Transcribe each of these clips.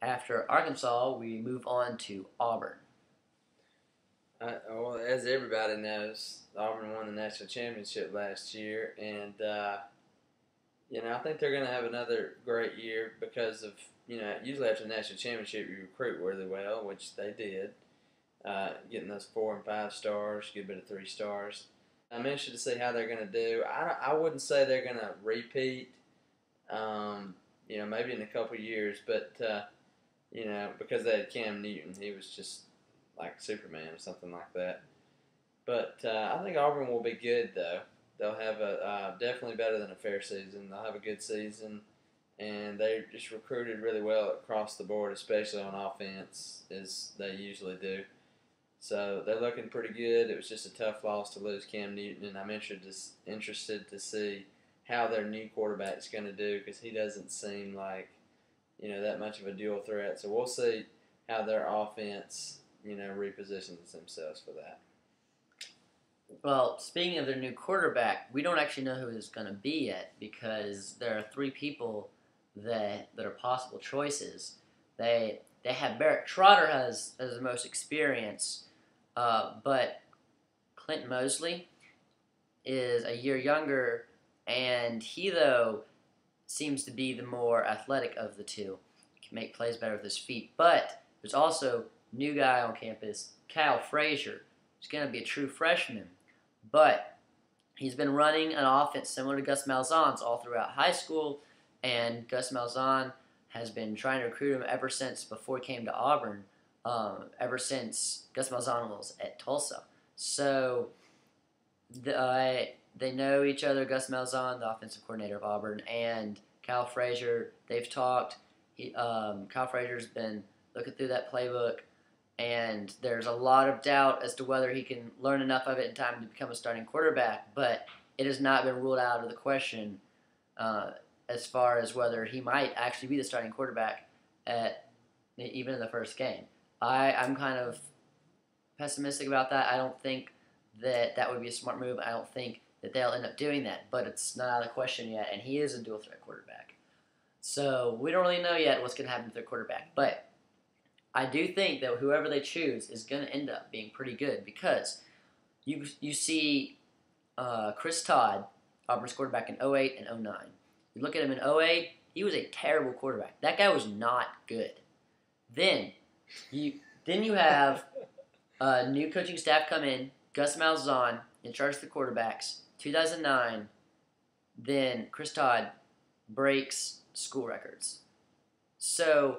After Arkansas, we move on to Auburn. Well, as everybody knows, Auburn won the national championship last year, and I think they're going to have another great year because of usually after the national championship you recruit really well, which they did, getting those 4 and 5 stars, get a bit of 3 stars. I'm interested to see how they're going to do. I wouldn't say they're going to repeat, maybe in a couple of years, but because they had Cam Newton, he was just like Superman or something like that. But I think Auburn will be good, though. They'll have definitely better than a fair season. They'll have a good season, and they just recruited really well across the board, especially on offense, as they usually do. So they're looking pretty good. It was just a tough loss to lose Cam Newton, and I'm interested to see how their new quarterback's going to do because he doesn't seem like that much of a dual threat. So we'll see how their offense repositions themselves for that. Well, speaking of their new quarterback, we don't actually know who it's going to be yet because there are 3 people that are possible choices. They have Barrett Trotter has the most experience, but Clint Mosley is a year younger, and he, though, seems to be the more athletic of the two. He can make plays better with his feet. But there's also a new guy on campus, Kyle Frazier. He's going to be a true freshman. But he's been running an offense similar to Gus Malzahn's all throughout high school, and Gus Malzahn has been trying to recruit him ever since before he came to Auburn, ever since Gus Malzahn was at Tulsa. So they know each other, Gus Malzahn, the offensive coordinator of Auburn, and Kyle Frazier. They've talked. Kyle Frazier's been looking through that playbook, and there's a lot of doubt as to whether he can learn enough of it in time to become a starting quarterback, but it has not been ruled out of the question as far as whether he might actually be the starting quarterback even in the first game. I'm kind of pessimistic about that. I don't think that would be a smart move. I don't think that they'll end up doing that, but it's not out of the question yet, and he is a dual-threat quarterback. So we don't really know yet what's going to happen with their quarterback, but I do think that whoever they choose is going to end up being pretty good because you see Chris Todd, Auburn's quarterback in 08 and 09. You look at him in 08, he was a terrible quarterback. That guy was not good. Then you have a new coaching staff come in, Gus Malzahn in charge of the quarterbacks, 2009. Then Chris Todd breaks school records. So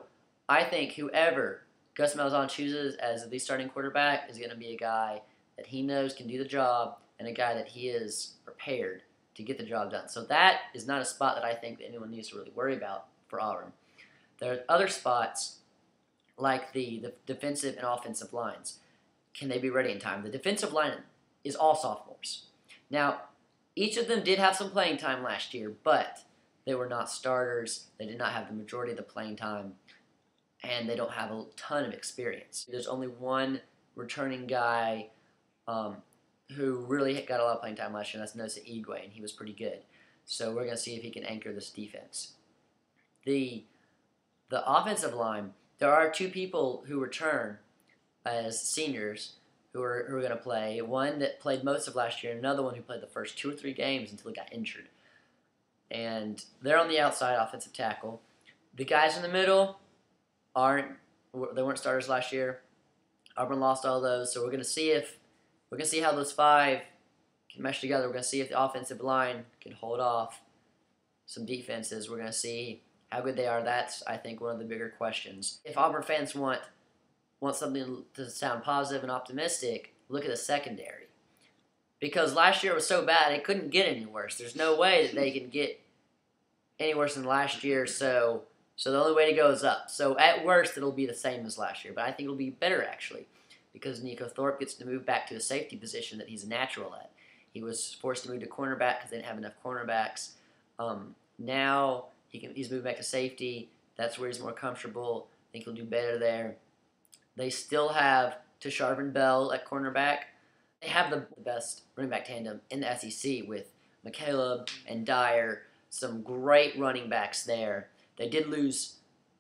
I think whoever Gus Malzahn chooses as the starting quarterback is going to be a guy that he knows can do the job and a guy that he is prepared to get the job done. So that is not a spot that I think that anyone needs to really worry about for Auburn. There are other spots like the defensive and offensive lines. Can they be ready in time? The defensive line is all sophomores. Now, each of them did have some playing time last year, but they were not starters. They did not have the majority of the playing time, and they don't have a ton of experience. There's only one returning guy who really got a lot of playing time last year, and that's Nosa Igwe, and he was pretty good. So we're going to see if he can anchor this defense. The offensive line, there are 2 people who return as seniors who are going to play. One that played most of last year, and another one who played the first 2 or 3 games until he got injured. And they're on the outside, offensive tackle. The guys in the middle they weren't starters last year. Auburn lost all those, so we're going to see how those 5 can mesh together. We're going to see if the offensive line can hold off some defenses. We're going to see how good they are. That's, I think, one of the bigger questions. If Auburn fans want something to sound positive and optimistic, look at the secondary. Because last year was so bad, it couldn't get any worse. There's no way that they can get any worse than last year, so the only way to go is up. So at worst, it'll be the same as last year, but I think it'll be better, actually, because Nico Thorpe gets to move back to a safety position that he's natural at. He was forced to move to cornerback because they didn't have enough cornerbacks. Now he's moved back to safety. That's where he's more comfortable. I think he'll do better there. They still have Tasharvin Bell at cornerback. They have the best running back tandem in the SEC with McCaleb and Dyer, some great running backs there. They did lose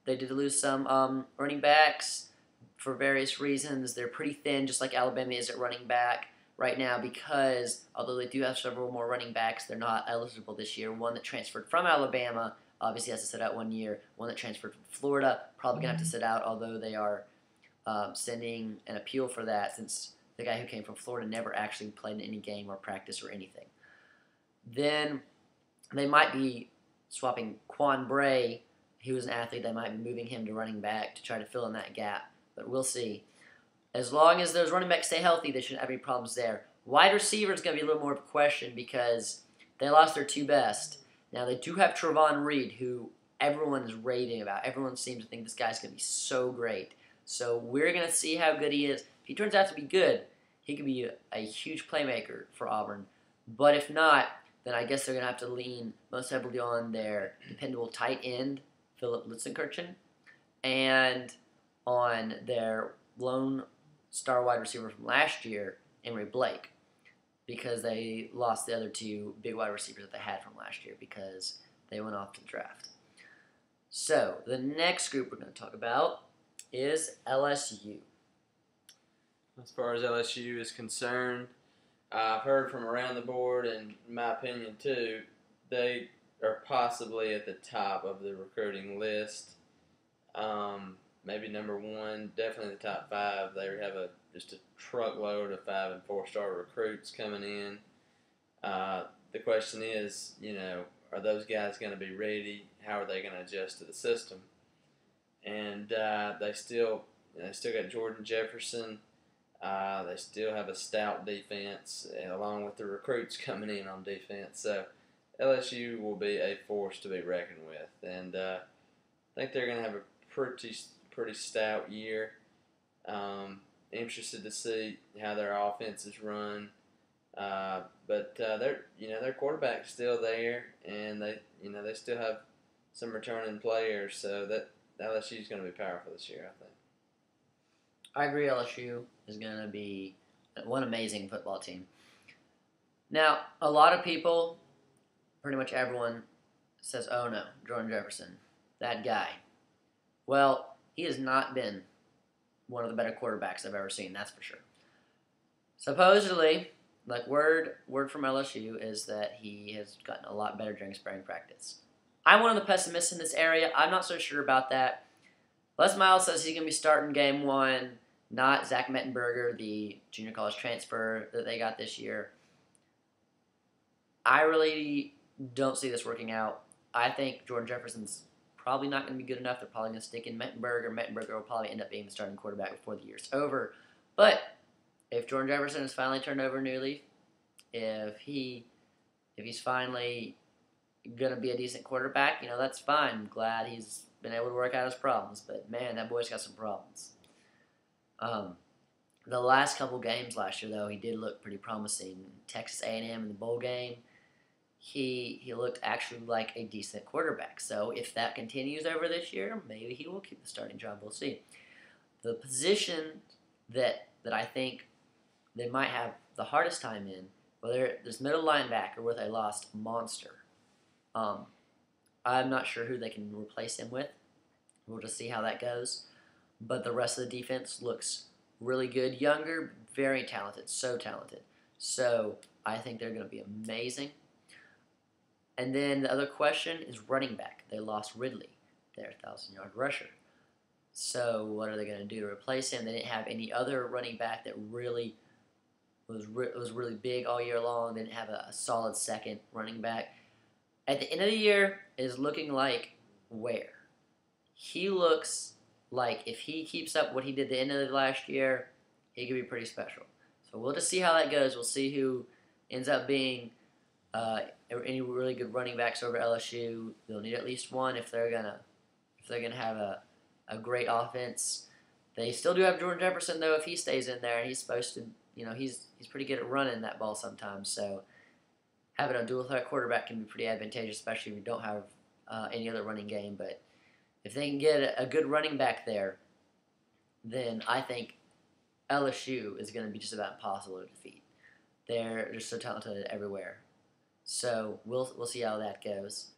They did lose some running backs for various reasons. They're pretty thin, just like Alabama is at running back right now because although they do have several more running backs, they're not eligible this year. One that transferred from Alabama obviously has to sit out 1 year. One that transferred from Florida probably going to have to sit out, although they are sending an appeal for that since the guy who came from Florida never actually played in any game or practice or anything. Then they might be swapping Quan Bray. He was an athlete. They might be moving him to running back to try to fill in that gap, but we'll see. As long as those running backs stay healthy, they shouldn't have any problems there. Wide receiver is going to be a little more of a question because they lost their two best. Now, they do have Trevon Reed, who everyone is raving about. Everyone seems to think this guy's going to be so great. So we're going to see how good he is. If he turns out to be good, he could be a huge playmaker for Auburn. But if not, then I guess they're going to have to lean most heavily on their dependable tight end, Philip Litzenkirchen, and on their lone star wide receiver from last year, Emory Blake, because they lost the other two big wide receivers that they had from last year because they went off to the draft. So the next group we're going to talk about is LSU. As far as LSU is concerned, I've heard from around the board, and in my opinion too, they are possibly at the top of the recruiting list. Maybe number one, definitely the top five. They have just a truckload of 5- and 4-star recruits coming in. The question is, are those guys going to be ready? How are they going to adjust to the system? And they still got Jordan Jefferson. They still have a stout defense, along with the recruits coming in on defense. So LSU will be a force to be reckoned with, and I think they're going to have a pretty stout year. Interested to see how their offense is run, but their quarterback's still there, and they still have some returning players, so that LSU is going to be powerful this year, I think. I agree LSU is going to be one amazing football team. Now, a lot of people, pretty much everyone, says, oh no, Jordan Jefferson, that guy. Well, he has not been one of the better quarterbacks I've ever seen, that's for sure. Supposedly, word from LSU is that he has gotten a lot better during spring practice. I'm one of the pessimists in this area. I'm not so sure about that. Les Miles says he's going to be starting game one, not Zach Mettenberger, the junior college transfer that they got this year. I really don't see this working out. I think Jordan Jefferson's probably not going to be good enough. They're probably going to stick in Mettenberger. Mettenberger will probably end up being the starting quarterback before the year's over. But if Jordan Jefferson has finally turned over a new leaf, if he's finally going to be a decent quarterback, that's fine. I'm glad he's been able to work out his problems. But, man, that boy's got some problems. The last couple games last year, though, he did look pretty promising. Texas A&M in the bowl game, he looked actually like a decent quarterback. So if that continues over this year, maybe he will keep the starting job. We'll see. The position that I think they might have the hardest time in, there's middle linebacker where they lost Monster. I'm not sure who they can replace him with. We'll just see how that goes. But the rest of the defense looks really good. Younger, very talented, so talented. So I think they're going to be amazing. And then the other question is running back. They lost Ridley, their 1,000-yard rusher. So what are they going to do to replace him? They didn't have any other running back that really was really big all year long. They didn't have a solid second running back. At the end of the year, it is looking like Ware. He looks like if he keeps up what he did at the end of the last year, he could be pretty special. So we'll just see how that goes. We'll see who ends up being any really good running backs over LSU. They'll need at least one if they're gonna have a great offense. They still do have Jordan Jefferson though. If he stays in there, he's supposed to, he's pretty good at running that ball sometimes. So having a dual threat quarterback can be pretty advantageous, especially if you don't have any other running game. But if they can get a good running back there, then I think LSU is going to be just about impossible to defeat. They're just so talented everywhere. So we'll see how that goes.